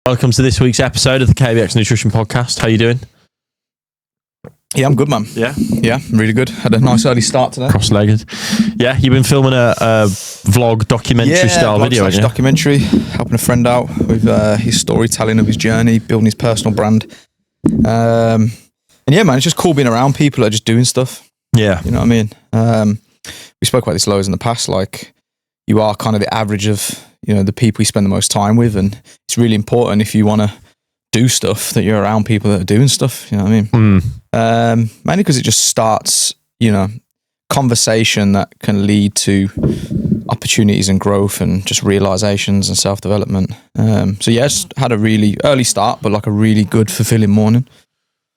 Welcome to this week's episode of the KBX Nutrition Podcast. How you doing? Yeah, I'm good, man. Yeah? Yeah, really good. Had a nice early start today. Cross-legged. Yeah, you've been filming a vlog documentary style video, haven't you? Documentary, helping a friend out with his storytelling of his journey, building his personal brand. And yeah, man, it's just cool being around people that are just doing stuff. Yeah. You know what I mean? We spoke about this loads in the past, like you are kind of the average of, you know, the people you spend the most time with, and it's really important if you want to do stuff that you're around people that are doing stuff, you know what I mean? Mainly because it just starts, you know, conversation that can lead to opportunities and growth and just realizations and self-development. So yeah, just had a really early start, but like a really good, fulfilling morning.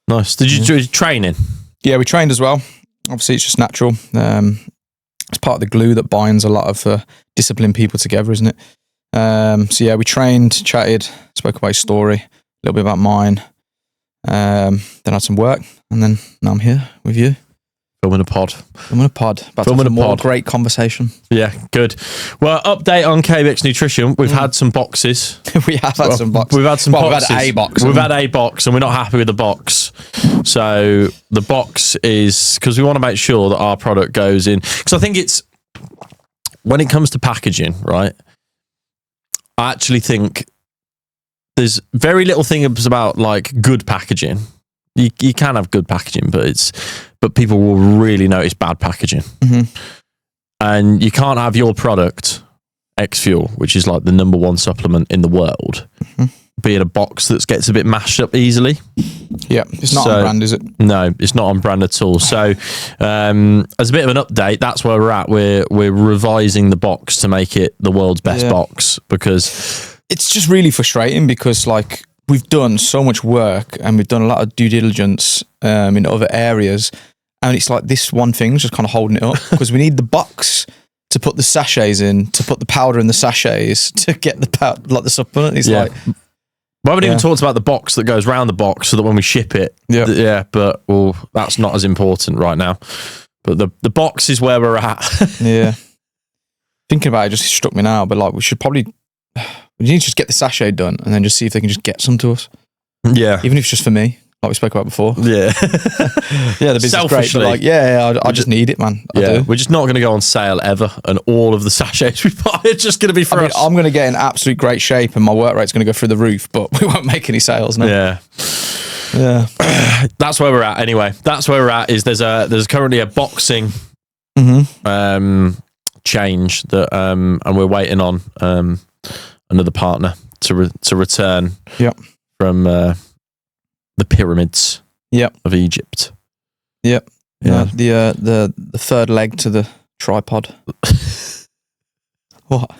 Nice. Did you do training? Yeah, we trained as well. Obviously, it's just natural. It's part of the glue that binds a lot of disciplined people together, isn't it? So yeah, we trained, chatted, spoke about his story, a little bit about mine, then had some work, and then now I'm here with you. Filming a pod. About filming a pod. Great conversation. Yeah, good. Well, update on KBX Nutrition. We've had some boxes. We have had some boxes. We've had some boxes. We've had a box. We've had a box, and we're not happy with the box. So the box is because we want to make sure that our product goes in. Because I think it's when it comes to packaging, right? I actually think there's very little things about like good packaging. You can have good packaging, but people will really notice bad packaging. Mm-hmm. And you can't have your product, X Fuel, which is like the number one supplement in the world, be in a box that gets a bit mashed up easily. Yeah, it's not on brand, is it? No, it's not on brand at all. So as a bit of an update, that's where we're at. We're revising the box to make it the world's best box, because it's just really frustrating because like we've done so much work and we've done a lot of due diligence in other areas, and it's like this one thing's just kind of holding it up because we need the box to put the sachets in, to put the powder in the sachets, to get the like the supplement. It's like, we haven't even talked about the box that goes round the box so that when we ship it, but that's not as important right now. But the box is where we're at. Yeah. Thinking about it just struck me now, but like we should probably, we need to just get the sachet done and then just see if they can just get some to us. Yeah. Even if it's just for me, like we spoke about before. Yeah. Yeah, the business is great, but like, I just need it, man. I do. We're just not going to go on sale ever, and all of the sachets we buy are just going to be for us. I'm going to get in absolute great shape and my work rate's going to go through the roof, but we won't make any sales now. Yeah. That's where we're at anyway. That's where we're at, is there's currently a boxing change that and we're waiting on another partner to return from the pyramids of Egypt. Yeah. The third leg to the tripod. What?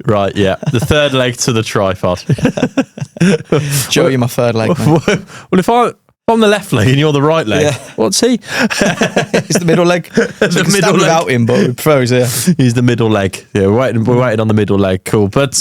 Right, yeah. The third leg to the tripod. Joe, you're my third leg, man. Well, if I'm the left leg and you're the right leg, what's he? He's the middle leg. The middle leg. Without him, but we prefer he's here. He's the middle leg. Yeah, we're waiting on the middle leg. Cool. But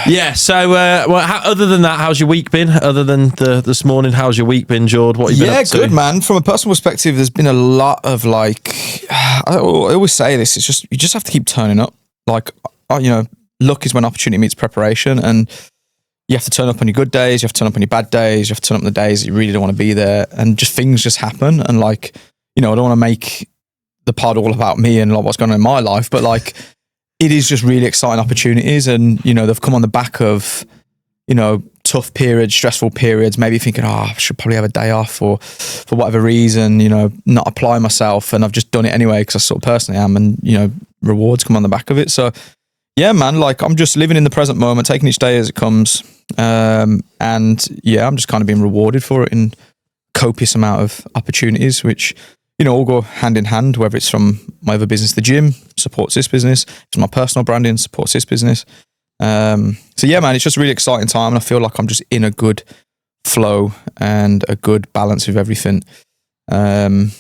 yeah, so other than that, how's your week been? Other than this morning, how's your week been, Jord? What have you been up to? Yeah, good, man. From a personal perspective, there's been a lot of like, I always say this, it's just, you just have to keep turning up. Like, you know, luck is when opportunity meets preparation, and you have to turn up on your good days, you have to turn up on your bad days, you have to turn up on the days that you really don't want to be there, and just things just happen. And like, you know, I don't want to make the pod all about me and like what's going on in my life, but like, it is just really exciting opportunities, and you know they've come on the back of, you know, tough periods, stressful periods. Maybe thinking, I should probably have a day off, or for whatever reason, you know, not apply myself, and I've just done it anyway because I sort of personally am, and you know, rewards come on the back of it. So yeah, man, like I'm just living in the present moment, taking each day as it comes, and yeah, I'm just kind of being rewarded for it in copious amount of opportunities, which, you know, all go hand in hand, whether it's from my other business, the gym, supports this business, it's my personal branding, supports this business. So yeah, man, it's just a really exciting time, and I feel like I'm just in a good flow and a good balance with everything. And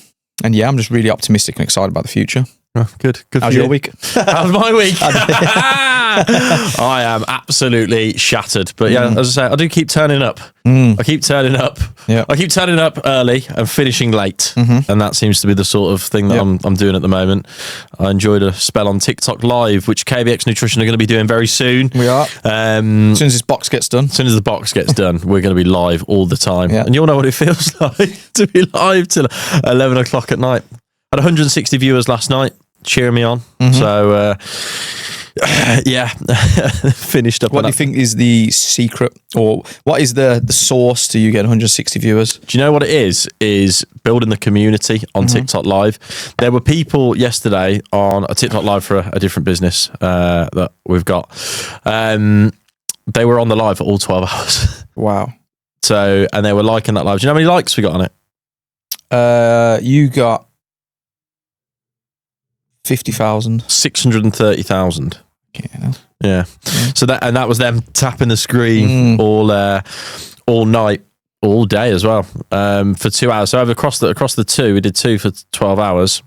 yeah, I'm just really optimistic and excited about the future. Oh, good. How's your week? How's my week? I am absolutely shattered. But yeah, as I say, I do keep turning up. I keep turning up. Yeah. I keep turning up early and finishing late. And that seems to be the sort of thing that I'm doing at the moment. I enjoyed a spell on TikTok Live, which KBX Nutrition are going to be doing very soon. We are. As soon as this box gets done. As soon as the box gets done, we're going to be live all the time. Yeah. And you'll know what it feels like to be live till 11 o'clock at night. I had 160 viewers last night cheering me on. So, yeah, finished up. What do you think is the secret, or what is the source to you getting 160 viewers? Do you know what it is? Is building the community on TikTok Live. There were people yesterday on a TikTok Live for a different business that we've got. They were on the live for all 12 hours. Wow. So, and they were liking that live. Do you know how many likes we got on it? You got 50,000. 630,000. Yeah. So that was them tapping the screen all night, all day as well, for 2 hours. So across the two, we did two for 12 hours.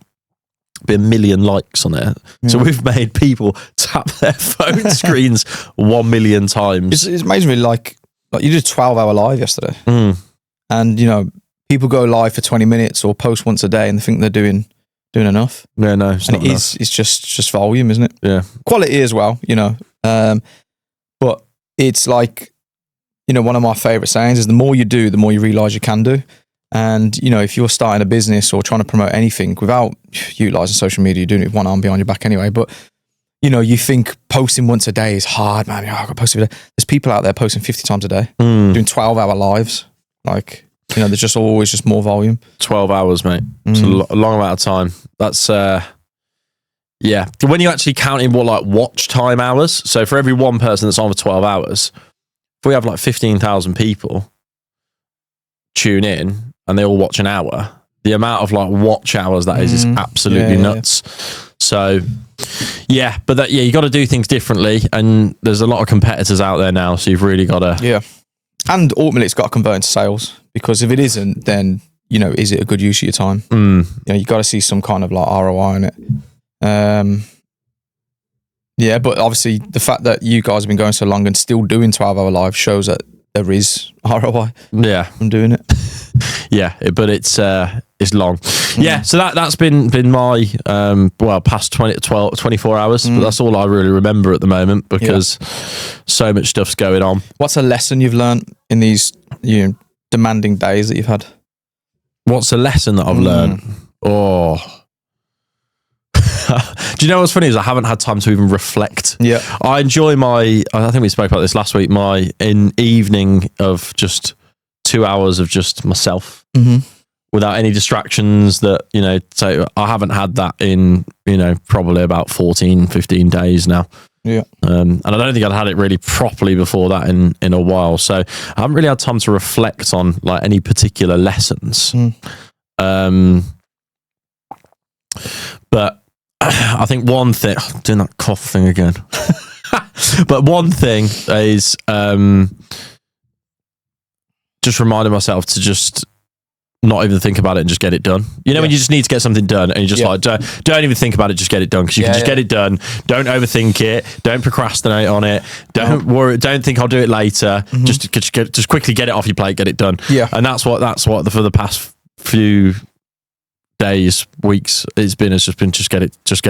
Be 1 million likes on it. So we've made people tap their phone screens 1 million times. It's amazing, really. Like you did a 12-hour live yesterday, and people go live for 20 minutes or post once a day, and they think they're doing enough. Yeah, no, it's not enough. It's just volume, isn't it? Yeah, quality as well, but it's like, one of my favorite sayings is the more you do, the more you realize you can do. And if you're starting a business or trying to promote anything without utilizing social media, you're doing it with one arm behind your back anyway. But you think posting once a day is hard, man. I got post every day. There's people out there posting 50 times a day, doing 12-hour lives. Like, there's just always just more volume. 12 hours, mate. It's a long amount of time. That's, yeah. When you actually count in watch time hours, so for every one person that's on for 12 hours, if we have 15,000 people tune in and they all watch an hour, the amount of watch hours that is absolutely nuts. Yeah. So, yeah, but you got to do things differently, and there's a lot of competitors out there now, so you've really got to... Yeah. And ultimately, it's got to convert into sales, because if it isn't, then, is it a good use of your time? You got to see some kind of ROI in it. Yeah, but obviously the fact that you guys have been going so long and still doing 12-hour live shows that there is ROI. Yeah, from doing it. Yeah, but it's long. Yeah, so that's been my past 24 hours, but that's all I really remember at the moment, because so much stuff's going on. What's a lesson you've learned in these demanding days that you've had? What's a lesson that I've learned? Oh. Do you know what's funny is I haven't had time to even reflect. Yeah, I enjoy I think we spoke about this last week, my evening of just 2 hours of just myself without any distractions that, so I haven't had that in, probably about 14, 15 days now. Yeah. And I don't think I'd had it really properly before that in a while. So I haven't really had time to reflect on any particular lessons. But I think one thing, doing that cough thing again. But one thing is just reminding myself to just not even think about it and just get it done. When you just need to get something done, and you just don't even think about it, just get it done, because you can just get it done. Don't overthink it. Don't procrastinate on it. Don't worry. Don't think I'll do it later. Just quickly get it off your plate, get it done. Yeah, and that's what for the past few days, weeks, it's just been just get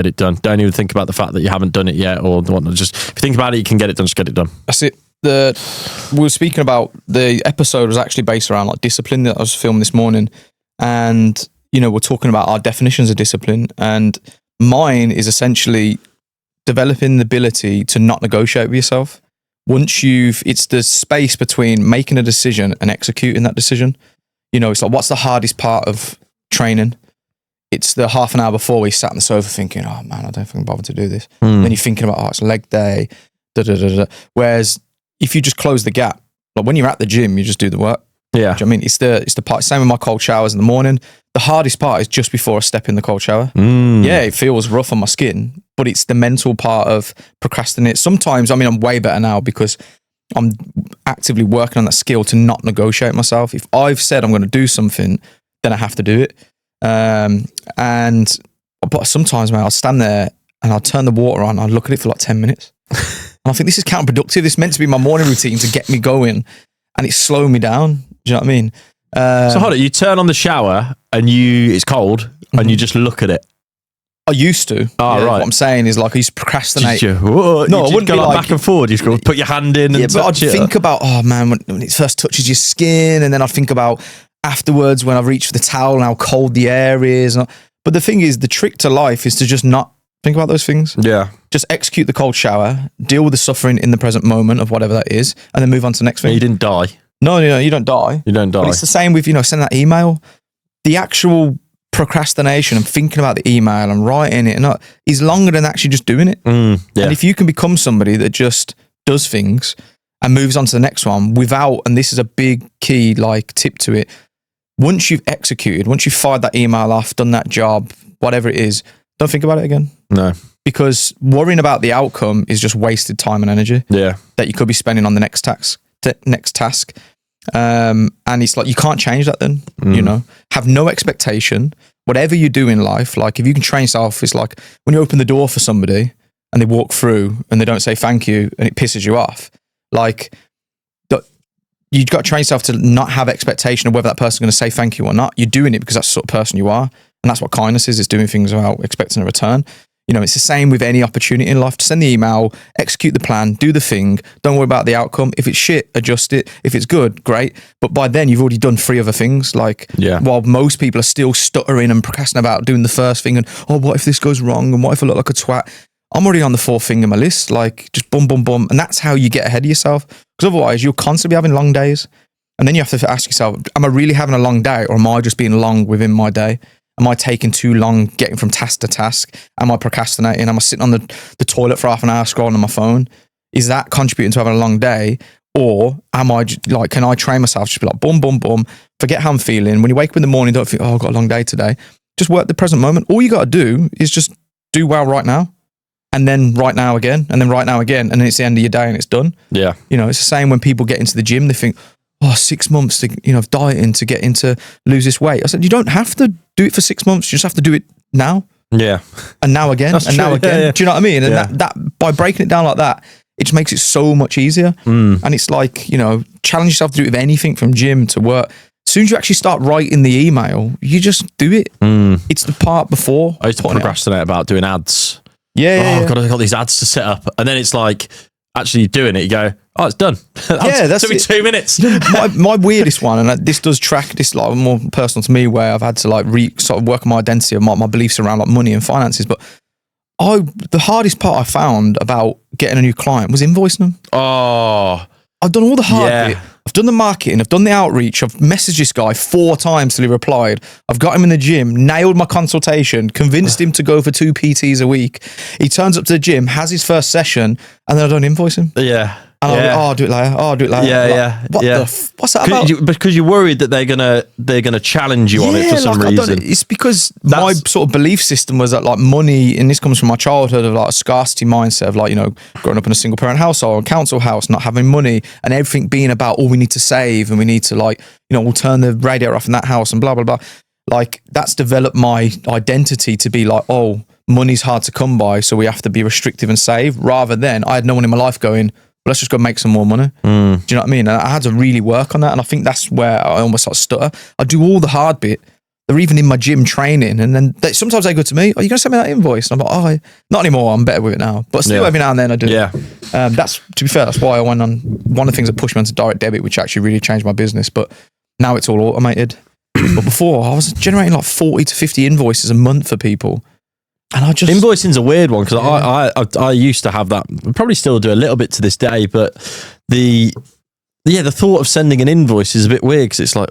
it done. Don't even think about the fact that you haven't done it yet or whatnot. Just if you think about it, you can get it done. Just get it done. That's it. We were speaking about, the episode was actually based around discipline that I was filming this morning, and we're talking about our definitions of discipline, and mine is essentially developing the ability to not negotiate with yourself. It's the space between making a decision and executing that decision. It's what's the hardest part of training? It's the half an hour before we sat on the sofa thinking, oh man, I don't think I'm bothered to do this. Then you're thinking about, it's leg day, Whereas if you just close the gap, when you're at the gym, you just do the work. Yeah. Do you know what I mean? It's the part, same with my cold showers in the morning. The hardest part is just before I step in the cold shower. Yeah, it feels rough on my skin, but it's the mental part of procrastinating. Sometimes, I'm way better now because I'm actively working on that skill to not negotiate myself. If I've said I'm going to do something, then I have to do it. And But sometimes, man, I'll stand there and I'll turn the water on. I'll look at it for like 10 minutes. And I think this is counterproductive. This is meant to be my morning routine to get me going, and it's slowing me down. Do you know what I mean? So hold on, you turn on the shower and it's cold and you just look at it. I used to. Oh, right. What I'm saying is like I used to procrastinate. No, I wouldn't go like back and forward. You just put your hand in and but I'd touch it. think about, oh man, when it first touches your skin, and then I'd think about afterwards when I reach for the towel and how cold the air is. But the thing is, the trick to life is to just not think about those things. Yeah. Just execute the cold shower, deal with the suffering in the present moment of whatever that is, and then move on to the next thing. You didn't die. No, you don't die. You don't die. But it's the same with, sending that email. The actual procrastination and thinking about the email and writing it is longer than actually just doing it. Yeah. And if you can become somebody that just does things and moves on to the next one without, and this is a big key tip to it, once you've executed, once you've fired that email off, done that job, whatever it is, don't think about it again. No. Because worrying about the outcome is just wasted time and energy. Yeah. That you could be spending on the next task. And it's like, you can't change that then, have no expectation. Whatever you do in life, like if you can train yourself, it's like when you open the door for somebody and they walk through and they don't say thank you and it pisses you off, you've got to train yourself to not have expectation of whether that person's going to say thank you or not. You're doing it because that's the sort of person you are. And that's what kindness is doing things without expecting a return. It's the same with any opportunity in life. To send the email, execute the plan, do the thing. Don't worry about the outcome. If it's shit, adjust it. If it's good, great. But by then, you've already done 3 other things. While most people are still stuttering and procrastinating about doing the first thing and, what if this goes wrong? And what if I look like a twat? I'm already on the 4th thing in my list. Just boom, boom, boom. And that's how you get ahead of yourself. Because otherwise, you'll constantly be having long days. And then you have to ask yourself, am I really having a long day, or am I just being long within my day? Am I taking too long getting from task to task? Am I procrastinating? Am I sitting on the toilet for half an hour scrolling on my phone? Is that contributing to having a long day? Or am I can I train myself to just be like, boom, boom, boom, forget how I'm feeling. When you wake up in the morning, don't think, I've got a long day today. Just work the present moment. All you got to do is just do well right now. And then right now again, and then right now again. And then it's the end of your day and it's done. Yeah. It's the same when people get into the gym, they think, 6 months to, of dieting to get into lose this weight. I said, you don't have to do it for 6 months. You just have to do it now. Yeah. And now again. That's and true. now again. Yeah. Do you know what I mean? And that by breaking it down like that, it just makes it so much easier. And it's like, challenge yourself to do it with anything from gym to work. As soon as you actually start writing the email, you just do it. It's the part before. I used to procrastinate about doing ads. Yeah. I've got these ads to set up. And then it's like, actually doing it, you go, it's done. That's took me 2 minutes. my weirdest one, and this does track this more personal to me, where I've had to sort of work on my identity and my beliefs around money and finances. But the hardest part I found about getting a new client was invoicing them. I've done all the hard bit. I've done the marketing. I've done the outreach. I've messaged this guy 4 times till he replied. I've got him in the gym, nailed my consultation, convinced him to go for 2 PTs a week. He turns up to the gym, has his first session, and then I don't invoice him. Yeah. And I'll do it later. I'll do it later. Yeah. What's that about? Because you're worried that they're gonna challenge you on it for some reason. It's because my sort of belief system was that money, and this comes from my childhood of a scarcity mindset of growing up in a single parent household, council house, not having money, and everything being about we need to save and we need to we'll turn the radiator off in that house and blah blah blah. That's developed my identity to be money's hard to come by, so we have to be restrictive and save. Rather than I had no one in my life going, let's just go make some more money. Do you know what I mean? And I had to really work on that. And I think that's where I almost stutter. I do all the hard bit. They're even in my gym training. And then sometimes they go to me, are you going to send me that invoice? And I'm like, not anymore. I'm better with it now. But still every now and then I do. Yeah. To be fair, that's why I went on one of the things that pushed me onto direct debit, which actually really changed my business. But now it's all automated. But before I was generating 40 to 50 invoices a month for people. And invoicing's a weird one because I used to have that. I probably still do a little bit to this day, but the thought of sending an invoice is a bit weird because it's like,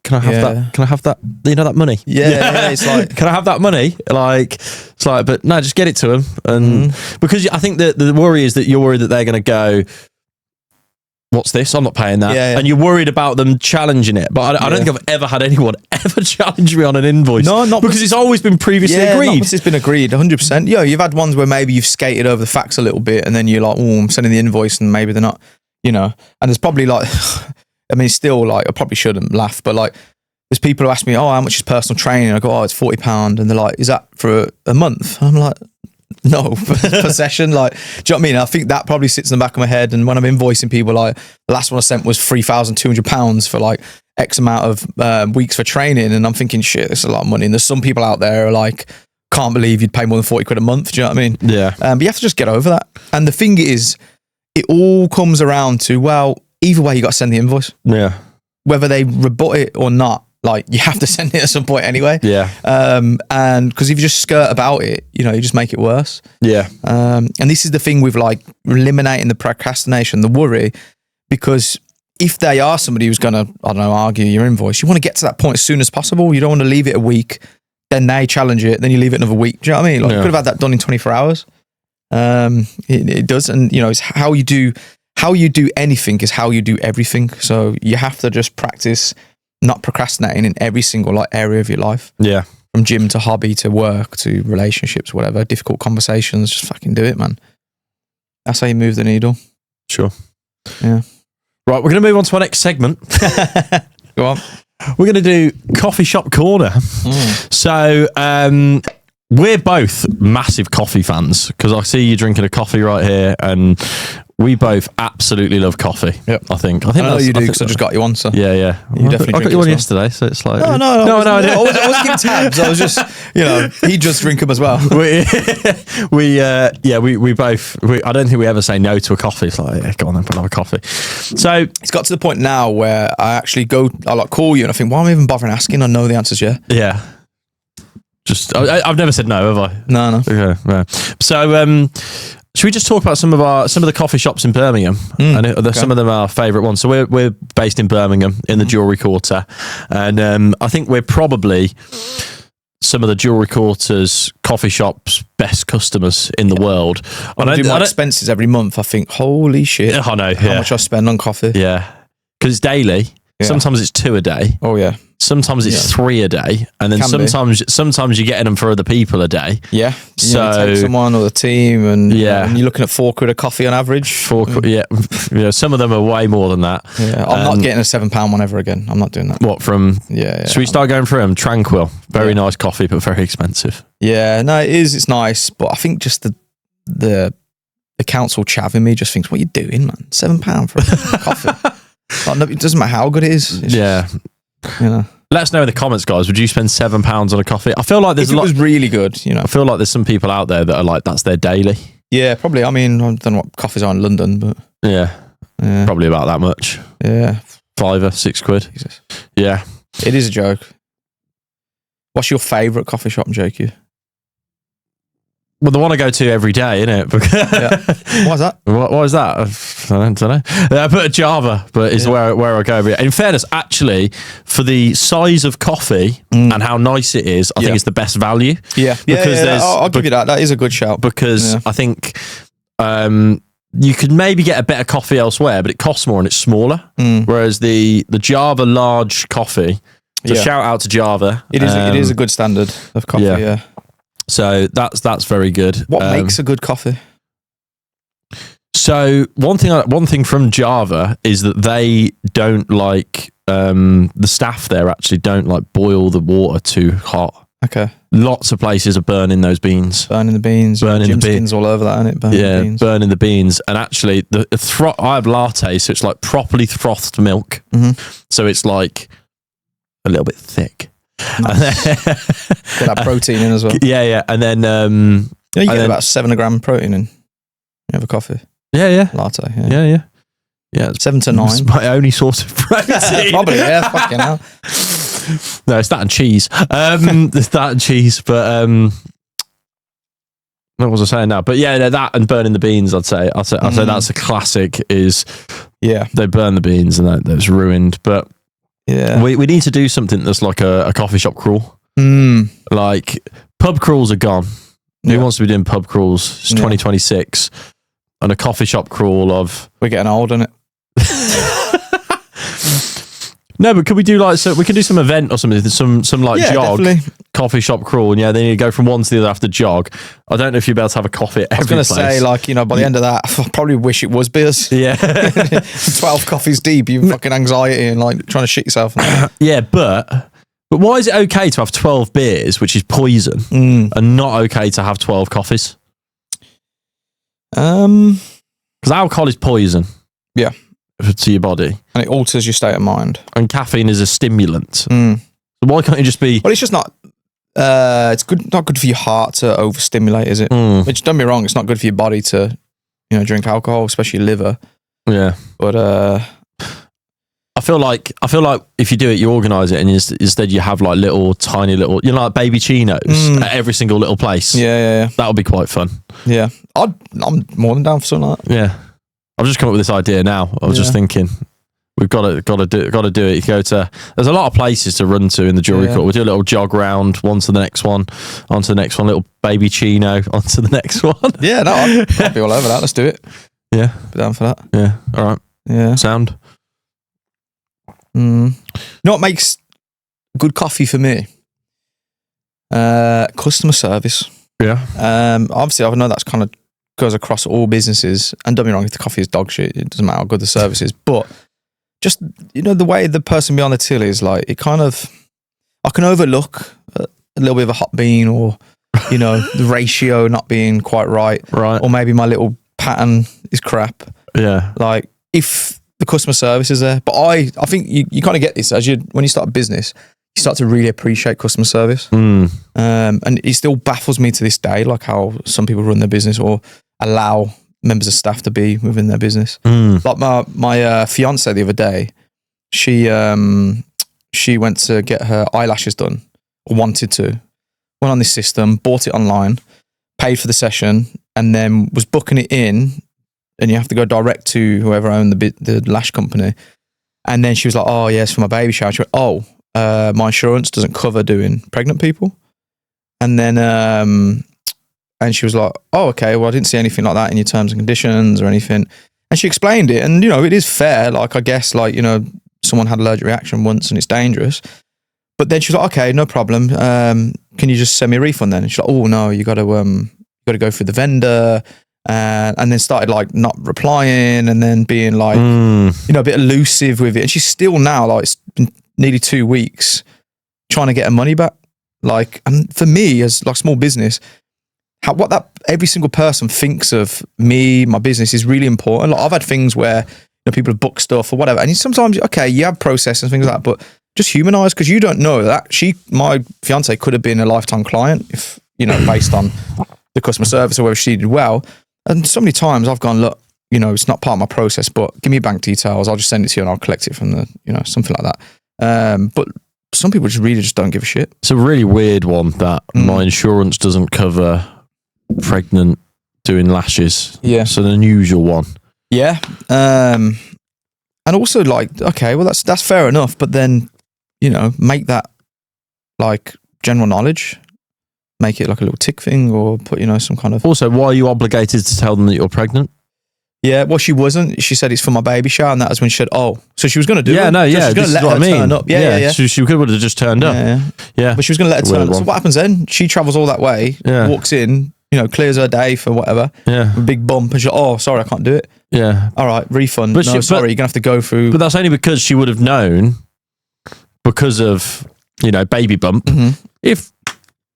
can I have that? Can I have that? That money? Yeah. It's like, can I have that money? But no, just get it to them. And because I think that the worry is that you're worried that they're going to go, what's this? I'm not paying that. And you're worried about them challenging it. But I don't think I've ever had anyone ever challenge me on an invoice. No, not because it's always been previously agreed. It's been agreed, 100%. Yeah, you've had ones where maybe you've skated over the facts a little bit and then you're like, I'm sending the invoice and maybe they're not, And there's probably still I probably shouldn't laugh, but there's people who ask me, oh, how much is personal training? I go, oh, it's £40. And they're like, is that for a month? I'm like, no, per session. Like, do you know what I mean? I think that probably sits in the back of my head. And when I'm invoicing people, like the last one I sent was £3,200 for like X amount of weeks for training. And I'm thinking, shit, this is a lot of money. And there's some people out there who are like, can't believe you'd pay more than 40 quid a month. Do you know what I mean? Yeah. But you have to just get over that. And the thing is, it all comes around to, well, either way, you got to send the invoice. Yeah. Whether they rebut it or not, like you have to send it at some point anyway. Yeah. And because if you just skirt about it, you know, you just make it worse. Yeah. And this is the thing with like eliminating the procrastination, the worry, because if they are somebody who's going to, I don't know, argue your invoice, you want to get to that point as soon as possible. You don't want to leave it a week, then they challenge it, then you leave it another week. Do you know what I mean? Like you could have had that done in 24 hours. It does. And you know, it's how you do anything is how you do everything. So you have to just practice not procrastinating in every single like area of your life. Yeah. From gym to hobby to work to relationships, whatever, difficult conversations, just fucking do it, man. That's how you move the needle. Sure. Yeah. Right, we're going to move on to our next segment. Go on. We're going to do Coffee Shop Corner. So, we're both massive coffee fans because I see you drinking a coffee right here, and we both absolutely love coffee. Yep. I think I know you do because I just got you one. So yeah. You definitely I got you one yesterday, so it's like no. I was giving tabs. I was just, you know, he just drink them as well. we both. I don't think we ever say no to a coffee. It's like, yeah, go on then, put another coffee. So it's got to the point now where I actually I like call you and I think, why am I even bothering asking? I know the answer's yeah. Yeah. Just, I've never said no, have I? No. Okay, no. So, should we just talk about some of the coffee shops in Birmingham? And some of them are our favourite ones. So we're based in Birmingham in the Jewellery Quarter, and I think we're probably some of the Jewellery Quarter's coffee shops' best customers in the world. I do my expenses every month. I think, holy shit! I know how much I spend on coffee. Yeah, because it's daily. Yeah. Sometimes it's 2 a day. Oh yeah. Sometimes it's 3 a day, and then sometimes you're getting them for other people a day. Yeah. So you take someone or the team, and and you're looking at £4 a coffee on average. Yeah. Some of them are way more than that. Yeah. I'm not getting a £7 one ever again. I'm not doing that. What from? Yeah. Should we start going through them? Tranquil, very nice coffee, but very expensive. Yeah. No, it is. It's nice, but I think just the council chavving me just thinks, what are you doing, man? £7 for a coffee. Like, it doesn't matter how good it is. It's just, you know. Let us know in the comments, guys. Would you spend £7 on a coffee? I feel like there's if it was really good, you know. I feel like there's some people out there that are like, that's their daily. Yeah, probably. I mean, I don't know what coffees are in London, but yeah, probably about that much. Yeah, £5, £6. Jesus. Yeah, it is a joke. What's your favourite coffee shop in JQ? Well, the one I go to every day, innit? Why is that? Why is that? I don't know. I put a Java, but it's where I go every day. In fairness, actually, for the size of coffee and how nice it is, I think it's the best value. Yeah. Because I'll give you that. That is a good shout. Because I think you could maybe get a better coffee elsewhere, but it costs more and it's smaller. Whereas the Java large coffee, so shout out to Java. It is a good standard of coffee, yeah. So that's very good. What makes a good coffee? So one thing from Java is that they don't like the staff there actually don't like boil the water too hot. Okay. Lots of places are burning those beans. Burning the beans. Burning the beans all over that, isn't it? Burning the beans. Burning the beans. And actually, I have latte, so it's like properly frothed milk. So it's like a little bit thick. Nice. Get that protein in as well. Yeah. And then you get about 7 gram protein in. You have a coffee. Yeah. Latte. Yeah. It's 7 to 9. It's my only source of protein. Probably, yeah. Fucking hell. No, it's that and cheese. It's that and cheese, but what was I saying now? But yeah, that and burning the beans. I'd say that's a classic. Is they burn the beans and that's ruined. But yeah, we need to do something that's like a coffee shop crawl. Like pub crawls are gone. Who wants to be doing pub crawls? It's 2026, and a coffee shop crawl of we're getting old, isn't it? No, but could we do we can do some event or something, some jog, definitely. Coffee shop crawl, and then you go from one to the other after jog. I don't know if you'd be able to have a coffee at every place. I was going to say, by the end of that, I probably wish it was beers. Yeah. 12 coffees deep, you fucking anxiety and trying to shit yourself. Yeah, but But why is it okay to have 12 beers, which is poison, and not okay to have 12 coffees? Because alcohol is poison. Yeah. To your body. And it alters your state of mind. And caffeine is a stimulant. So why can't you just be... Well, it's just not... it's not good for your heart to overstimulate, is it? Which, don't be wrong, it's not good for your body to, drink alcohol, especially your liver. Yeah. But I feel like if you do it, you organise it, and instead you have like tiny little, like baby chinos at every single little place. Yeah. That would be quite fun. Yeah. I'm more than down for something like that. Yeah. I've just come up with this idea now. I was just thinking, we've got to do it. You go to, there's a lot of places to run to in the jewellery court. We do a little jog round, one to the next one, on to the next one, little baby chino, on to the next one. Yeah, no, I'd be all over that. Let's do it. Yeah. Be down for that. Yeah. All right. Yeah. Sound. You know what makes good coffee for me? Customer service. Yeah. Obviously, I know that's kind of goes across all businesses. And don't be wrong, if the coffee is dog shit, it doesn't matter how good the service is. But just, the way the person behind the till is, like, it kind of, I can overlook a little bit of a hot bean, or, the ratio not being quite right. Right. Or maybe my little pattern is crap. Yeah. Like, if the customer service is there. But I think you kind of get this when you start a business, you start to really appreciate customer service. And it still baffles me to this day, like how some people run their business or allow members of staff to be within their business. Like my fiance the other day, she went to get her eyelashes done, or wanted to. Went on this system, bought it online, paid for the session, and then was booking it in. And you have to go direct to whoever owned the lash company. And then she was like, "Oh, yes, for my baby shower." She went, "Oh, my insurance doesn't cover doing pregnant people." And then, and she was like, "Oh, okay, well, I didn't see anything like that in your terms and conditions or anything." And she explained it. And, it is fair. Like, I guess, like, someone had an allergic reaction once and it's dangerous. But then she was like, "Okay, no problem. Can you just send me a refund then?" And she's like, "Oh, no, you got to go through the vendor." And then started like not replying, and then being like, a bit elusive with it. And she's still now, like, it's been nearly 2 weeks trying to get her money back. Like, and for me as like small business, what that every single person thinks of me, my business, is really important. Like, I've had things where people have booked stuff or whatever, and sometimes you have process and things like that, but just humanize, because you don't know that my fiance could have been a lifetime client if based on the customer service or whether she did well. And so many times I've gone, "Look, it's not part of my process, but give me your bank details. I'll just send it to you and I'll collect it from the, something like that." But some people just don't give a shit. It's a really weird one that my insurance doesn't cover pregnant doing lashes. Yeah. It's an unusual one. Yeah. And also, like, okay, well, that's fair enough. But then, make that like general knowledge. Make it like a little tick thing, or put, some kind of... Also, why are you obligated to tell them that you're pregnant? Yeah, well, she wasn't. She said it's for my baby shower, and that was when she said, "Oh," so she was going to do it. Yeah, no, yeah. She was going to let her turn up. Yeah. She could have just turned up. Yeah. But she was going to let her turn up. So what happens then? She travels all that way, walks in, clears her day for whatever. Yeah. A big bump, and she's like, "Oh, sorry, I can't do it." Yeah. All right, refund. Sorry, you're going to have to go through... But that's only because she would have known, because of, baby bump. If...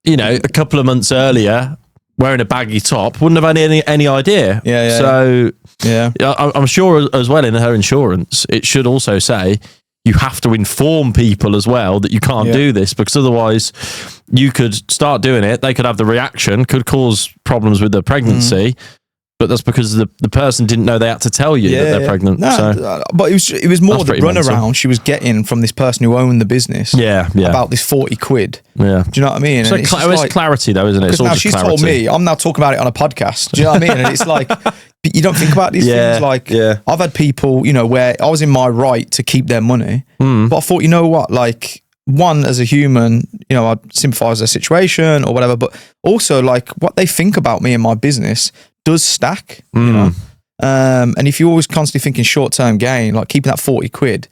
a couple of months earlier, wearing a baggy top, wouldn't have had any idea. Yeah. So, I'm sure as well in her insurance, it should also say you have to inform people as well that you can't do this, because otherwise you could start doing it. They could have the reaction, could cause problems with the pregnancy. But that's because the person didn't know they had to tell you that they're pregnant. No, but it was more the runaround she was getting from this person who owned the business. Yeah. About this 40 quid. Yeah. Do you know what I mean? So it's clarity though, isn't it? It's all now just she's clarity. told me, I'm now talking about it on a podcast. Do you know what I mean? And it's like, you don't think about these things. Like, I've had people, where I was in my right to keep their money, but I thought, you know what, like, one, as a human, I'd sympathise with their situation or whatever, but also, like, what they think about me and my business does stack, and if you're always constantly thinking short-term gain, like keeping that 40 quid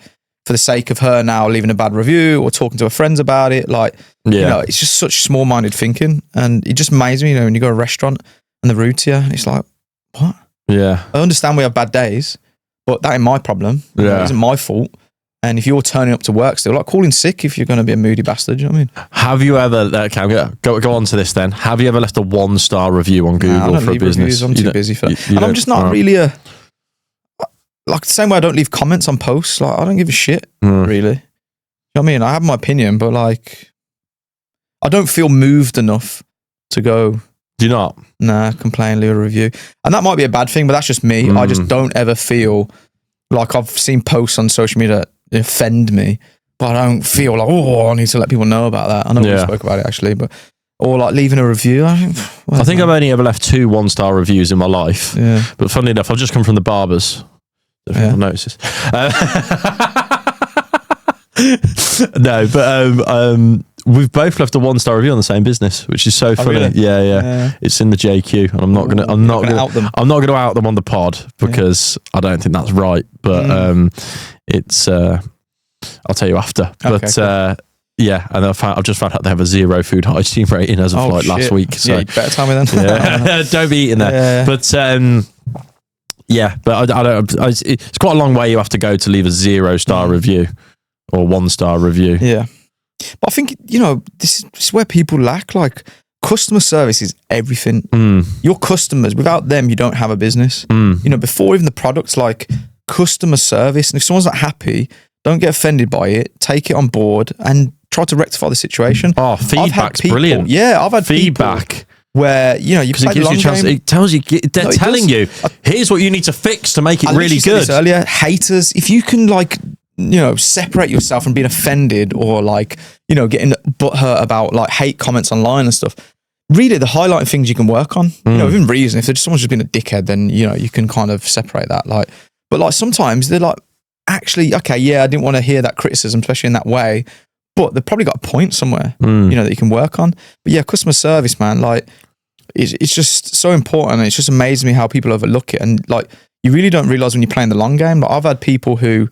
for the sake of her now leaving a bad review or talking to her friends about it, like, it's just such small-minded thinking. And it just amazes me, when you go to a restaurant and they're rude to you, and it's like, what? Yeah. I understand we have bad days, but that ain't my problem. It isn't my fault. And if you're turning up to work still, like call in sick if you're going to be a moody bastard. You know what I mean? Have you ever? Okay, go on to this then. Have you ever left a 1-star review on Google I don't for a leave business? reviews, I'm too busy for that. And I'm just not really like the same way I don't leave comments on posts. Like I don't give a shit really. You know what I mean? I have my opinion, but like I don't feel moved enough to go. Do you not? Nah, complain, leave a review. And that might be a bad thing, but that's just me. I just don't ever feel like I've seen posts on social media that offend me, but I don't feel like, I need to let people know about that. I know we spoke about it actually, but or like leaving a review. I think I've only ever left 2 1-star reviews in my life. Yeah. But funnily enough, I've just come from the barbers. If anyone notices. No, but we've both left a 1-star review on the same business, which is so funny. Really? Yeah. It's in the JQ, and I'm not gonna out them on the pod because I don't think that's right. But it's I'll tell you after. But cool. Yeah, and I've just found out they have a 0 food hygiene rating as of last week. So you better tell me then. Don't be eating there. Yeah. But but I don't. It's quite a long way you have to go to leave a 0-star review or 1-star review. Yeah. But I think, this is where people lack. Like, customer service is everything. Your customers, without them, you don't have a business. Before even the products, like customer service. And if someone's not happy, don't get offended by it. Take it on board and try to rectify the situation. Oh, feedback's brilliant. Yeah, I've had feedback. Where, you play the long game. It tells you, they're telling you, here's what you need to fix to make it really good. Said this earlier, haters, if you can separate yourself from being offended or getting butthurt about hate comments online and stuff. Really, the highlighting things you can work on. Within reason. If someone's just been a dickhead, then you can kind of separate that. But sometimes they're actually, okay, yeah, I didn't want to hear that criticism, especially in that way. But they've probably got a point somewhere, that you can work on. But yeah, customer service, man, it's just so important. And it's just amazing me how people overlook it. And you really don't realize when you're playing the long game. I've had people who,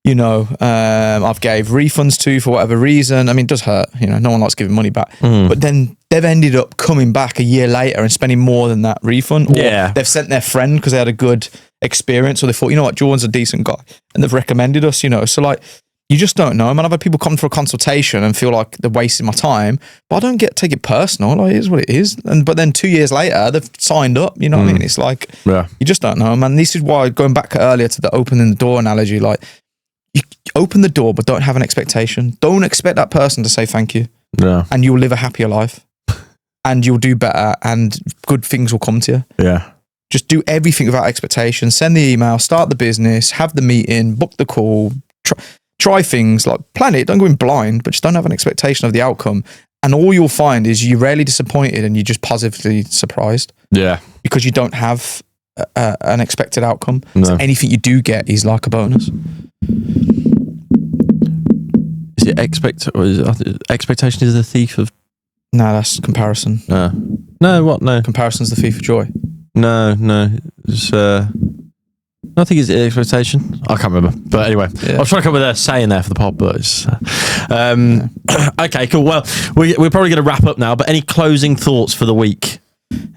I've gave refunds to for whatever reason. I mean, it does hurt, no one likes giving money back, but then they've ended up coming back a year later and spending more than that refund. Or they've sent their friend because they had a good experience, or they thought, you know what, Jordan's a decent guy, and they've recommended us, so you just don't know. I mean, I've had people come for a consultation and feel like they're wasting my time, but I don't take it personal. It is what it is. But then 2 years later, they've signed up. You know what I mean? It's you just don't know, man. This is why, going back earlier to the opening the door analogy, you open the door, but don't have an expectation. Don't expect that person to say thank you. Yeah. And you'll live a happier life. And you'll do better, and good things will come to you. Yeah. Just do everything without expectation. Send the email, start the business, have the meeting, book the call, try things, plan it. Don't go in blind, but just don't have an expectation of the outcome. And all you'll find is you're rarely disappointed and you're just positively surprised. Yeah. Because you don't have an expected outcome. No. So anything you do get is like a bonus. Is it expectation is the thief of? No, that's comparison. No, what? No. Comparison's the thief of joy. No. It's, I think it's expectation. I can't remember. But anyway, I was trying to come up with a saying there for the pod, but it's... Okay, cool. Well, we're probably going to wrap up now, but any closing thoughts for the week?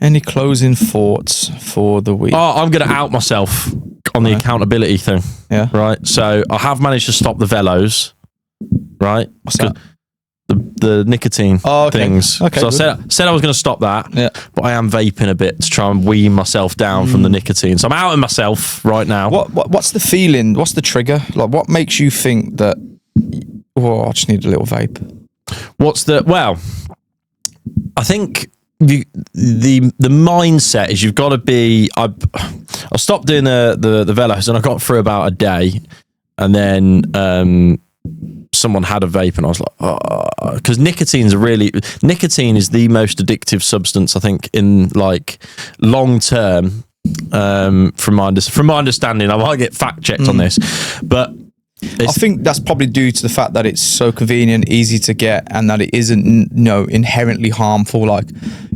Any closing thoughts for the week? Oh, I'm going to out myself on the accountability thing. Yeah. Right? So I have managed to stop the velos. Right? What's that? The nicotine things. Okay, so I said I was going to stop that, but I am vaping a bit to try and wean myself down from the nicotine. So I'm outing myself right now. What's the feeling? What's the trigger? What makes you think that? I just need a little vape. Well, I think the mindset is you've got to be. I stopped doing the velos and I got through about a day, and then someone had a vape and I was like, because nicotine is the most addictive substance I think in long term. From my understanding, I might get fact checked on this, but I think that's probably due to the fact that it's so convenient, easy to get, and that it isn't inherently harmful. Like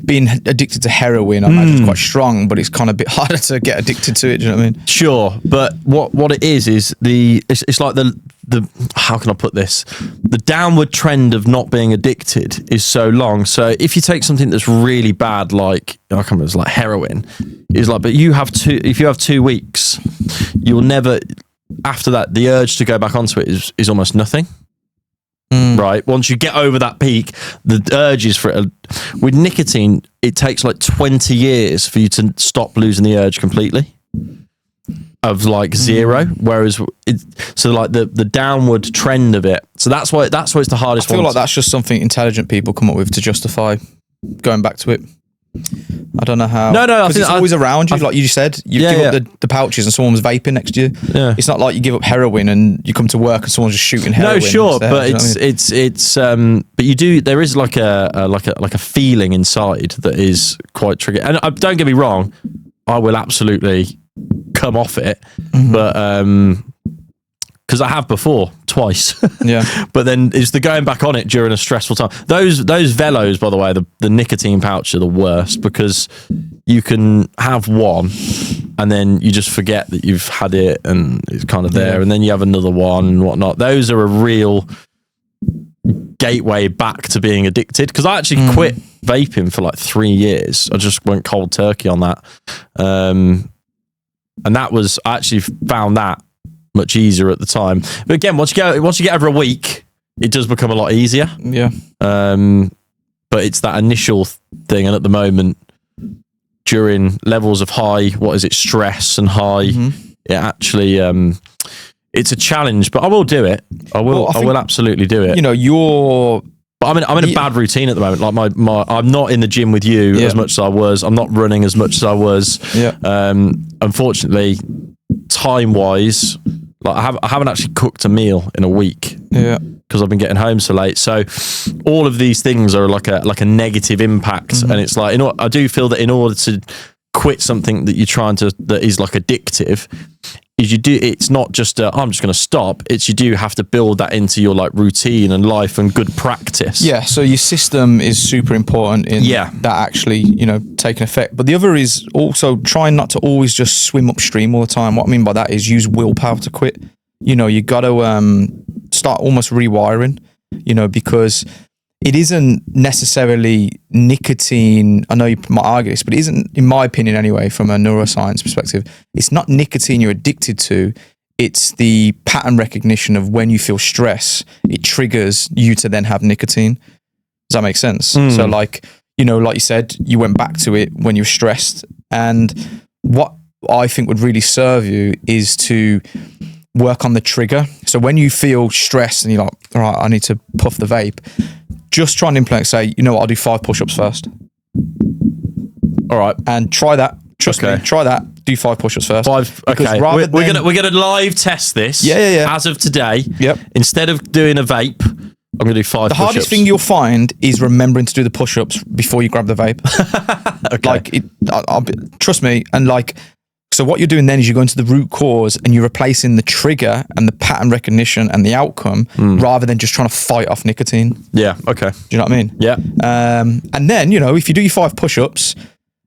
being addicted to heroin, I imagine it's quite strong, but it's kind of a bit harder to get addicted to it. Do you know what I mean? Sure, but what it is it's like the how can I put this? The downward trend of not being addicted is so long. So if you take something that's really bad, like I can't remember, it's like heroin, it's like, but if you have 2 weeks, you'll never. after that, the urge to go back onto it is almost nothing. Right. Once you get over that peak, the urges for it. With nicotine, it takes like 20 years for you to stop losing the urge completely. Of like zero, whereas so like the downward trend of it. So that's why it's the hardest. I feel like that's just something intelligent people come up with to justify going back to it. I don't know how. No, because it's always around you. Like you said, you give up the pouches and someone was vaping next to you. Yeah. It's not like you give up heroin and you come to work and someone's just shooting heroin. No, sure, but it's but you do. There is like a feeling inside that is quite triggering. And don't get me wrong, I will absolutely come off it, but because I have before twice. Yeah. But then it's the going back on it during a stressful time. Those Velos, by the way, the nicotine pouch are the worst because you can have one and then you just forget that you've had it and it's kind of there, and then you have another one and whatnot. Those are a real gateway back to being addicted, because I actually quit vaping for like 3 years. I just went cold turkey on that. And that was, I actually found that much easier at the time. But again, once you get over a week, it does become a lot easier. Yeah. But it's that initial thing, and at the moment, during levels of high, stress and high, it actually, it's a challenge. But I will do it. I will absolutely do it. You know, But I'm in a bad routine at the moment. Like I'm not in the gym with you as much as I was. I'm not running as much as I was. Yeah. Unfortunately, time wise, like I haven't actually cooked a meal in a week. Yeah. Because I've been getting home so late. So all of these things are like a negative impact, and it's like, I do feel that in order to quit something that you're trying to, that is like addictive, is it's not just I'm just going to stop. It's you do have to build that into your like routine and life and good practice. Yeah. So your system is super important in that actually, taking effect. But the other is also trying not to always just swim upstream all the time. What I mean by that is use willpower to quit. You got to start almost rewiring, because it isn't necessarily nicotine. I know you might argue this, but it isn't, in my opinion anyway, from a neuroscience perspective, it's not nicotine you're addicted to. It's the pattern recognition of when you feel stress, it triggers you to then have nicotine. Does that make sense? So like you said, you went back to it when you're stressed. And what I think would really serve you is to work on the trigger. So when you feel stressed and you're like, all right, I need to puff the vape, just try and implement, say, I'll do 5 push-ups first. All right. And try that. Trust me, try that. Do 5 push-ups first. 5. Okay. We're gonna live test this. Yeah. As of today. Yep. Instead of doing a vape, I'm gonna do 5 The push-ups. hardest thing you'll find is remembering to do the push-ups before you grab the vape. Okay. Trust me. And so what you're doing then is you're going to the root cause and you're replacing the trigger and the pattern recognition and the outcome rather than just trying to fight off nicotine. Yeah. Okay. Do you know what I mean? Yeah. And then, if you do your 5 push-ups,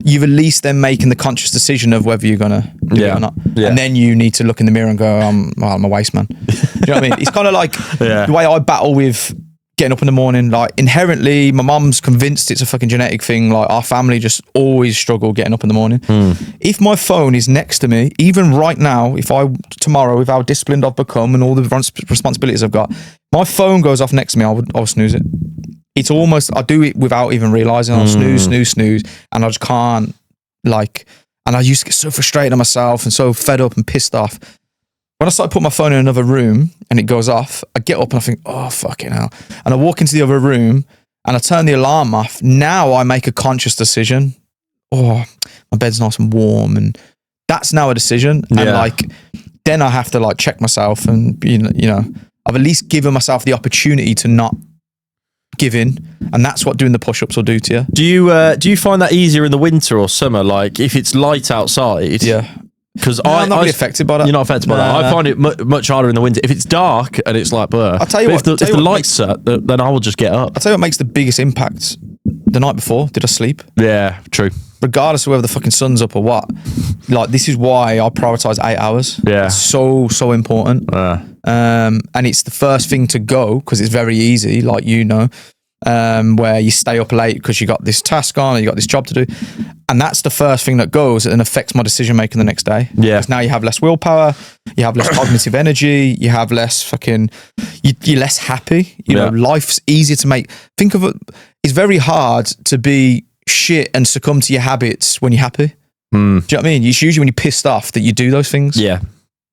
you've at least then making the conscious decision of whether you're going to do it or not. Yeah. And then you need to look in the mirror and go, I'm a waste man. Do you know what I mean? It's kind of like the way I battle with getting up in the morning. Like inherently, my mum's convinced it's a fucking genetic thing. Like our family just always struggle getting up in the morning. If my phone is next to me, even right now, tomorrow, with how disciplined I've become and all the responsibilities I've got, my phone goes off next to me, I'll snooze it. It's almost, I do it without even realizing. I'll snooze, and I just can't, and I used to get so frustrated at myself and so fed up and pissed off. When I started putting my phone in another room and it goes off, I get up and I think, oh, fucking hell. And I walk into the other room and I turn the alarm off. Now I make a conscious decision. Oh, my bed's nice and warm. And that's now a decision. Yeah. And then I have to check myself and, I've at least given myself the opportunity to not give in. And that's what doing the push-ups will do to you. Do you find that easier in the winter or summer? Like if it's light outside? Yeah. Because I'm not really affected by that. You're not affected by that. I find it much harder in the winter. If it's dark and it's like, I'll tell you what. If the lights are, then I will just get up. I'll tell you what makes the biggest impact. The night before, did I sleep? Yeah, true. Regardless of whether the fucking sun's up or what. This is why I prioritize 8 hours. Yeah. It's so important. And it's the first thing to go because it's very easy, where you stay up late because you got this task on or you got this job to do. And that's the first thing that goes and affects my decision making the next day. Yeah. Because now you have less willpower, you have less cognitive energy, you have less you're less happy. You know, life's easier to make. Think of it, it's very hard to be shit and succumb to your habits when you're happy. Do you know what I mean? It's usually when you're pissed off that you do those things. Yeah.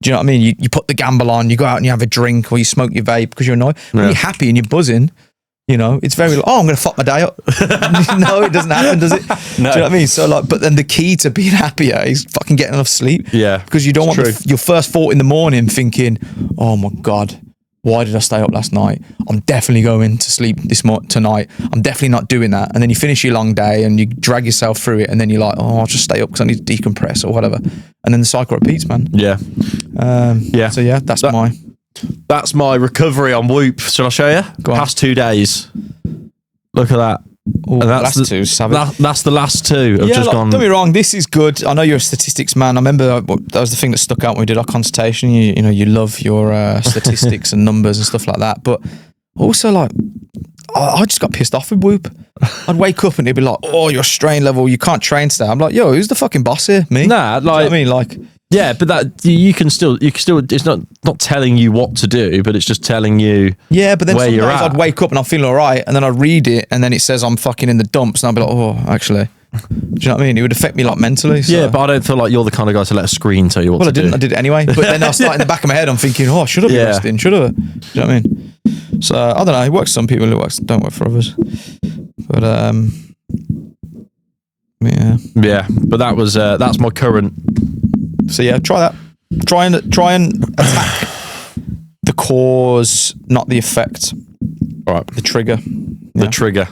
Do you know what I mean? You put the gamble on, you go out and you have a drink or you smoke your vape because you're annoyed. When you're happy and you're buzzing, you know, it's very, I'm going to fuck my day up. No, it doesn't happen, does it? No. Do you know what I mean? So like, but then the key to being happier is fucking getting enough sleep. Yeah. Because you don't want your first thought in the morning thinking, oh my God, why did I stay up last night? I'm definitely going to sleep tonight. I'm definitely not doing that. And then you finish your long day and you drag yourself through it and then you're like, oh, I'll just stay up because I need to decompress or whatever. And then the cycle repeats, man. Yeah. So yeah, that's my recovery on Whoop. Shall I show you? Past 2 days. Look at that. Ooh, and that's that's the last two. I've just gone. Don't be wrong. This is good. I know you're a statistics man. I remember that was the thing that stuck out when we did our consultation. You know, you love your statistics and numbers and stuff like that. But also, like, I just got pissed off with Whoop. I'd wake up and it'd be like, "Oh, your strain level. You can't train today." I'm like, "Yo, who's the fucking boss here? Me?" Nah, like, do you know what I mean, like. Yeah, but that you can still. It's not telling you what to do, but it's just telling you. Yeah, but then where you're at. I'd wake up and I'm feeling all right, and then I'd read it, and then it says I'm fucking in the dumps, and I'd be like, oh, actually, do you know what I mean? It would affect me like mentally. So. Yeah, but I don't feel like you're the kind of guy to let a screen tell you what to do. I did it anyway. But then I started in the back of my head, I'm thinking, oh, should I be resting? Should I? Do you know what I mean? So I don't know. It works for some people. It don't work for others. But yeah. But that was that's my current. So yeah, try that. Try and attack the cause, not the effect. All right. The trigger. The trigger.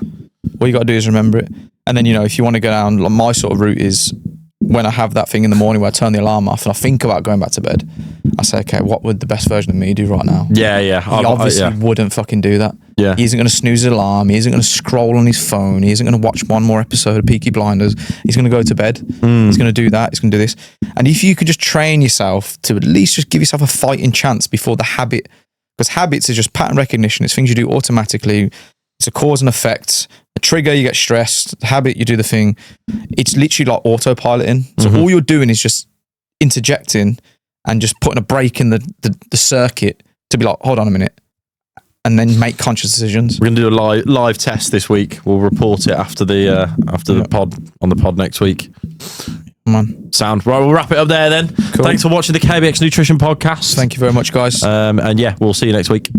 All you got to do is remember it. And then, you know, if you want to go down, like my sort of route is when I have that thing in the morning where I turn the alarm off and I think about going back to bed, I say, okay, what would the best version of me do right now? Yeah. He obviously wouldn't fucking do that. Yeah. He isn't going to snooze his alarm. He isn't going to scroll on his phone. He isn't going to watch one more episode of Peaky Blinders. He's going to go to bed. He's going to do that. He's going to do this. And if you could just train yourself to at least just give yourself a fighting chance before the habit, because habits are just pattern recognition. It's things you do automatically. It's a cause and effect. A trigger, you get stressed. The habit, you do the thing. It's literally like autopiloting. So all you're doing is just interjecting and just putting a break in the circuit to be like, hold on a minute. And then make conscious decisions. We're going to do a live test this week. We'll report it after the pod on the pod next week. Man. Sound. Right, we'll wrap it up there then. Cool. Thanks for watching the KBX Nutrition Podcast. Thank you very much, guys. And yeah, we'll see you next week.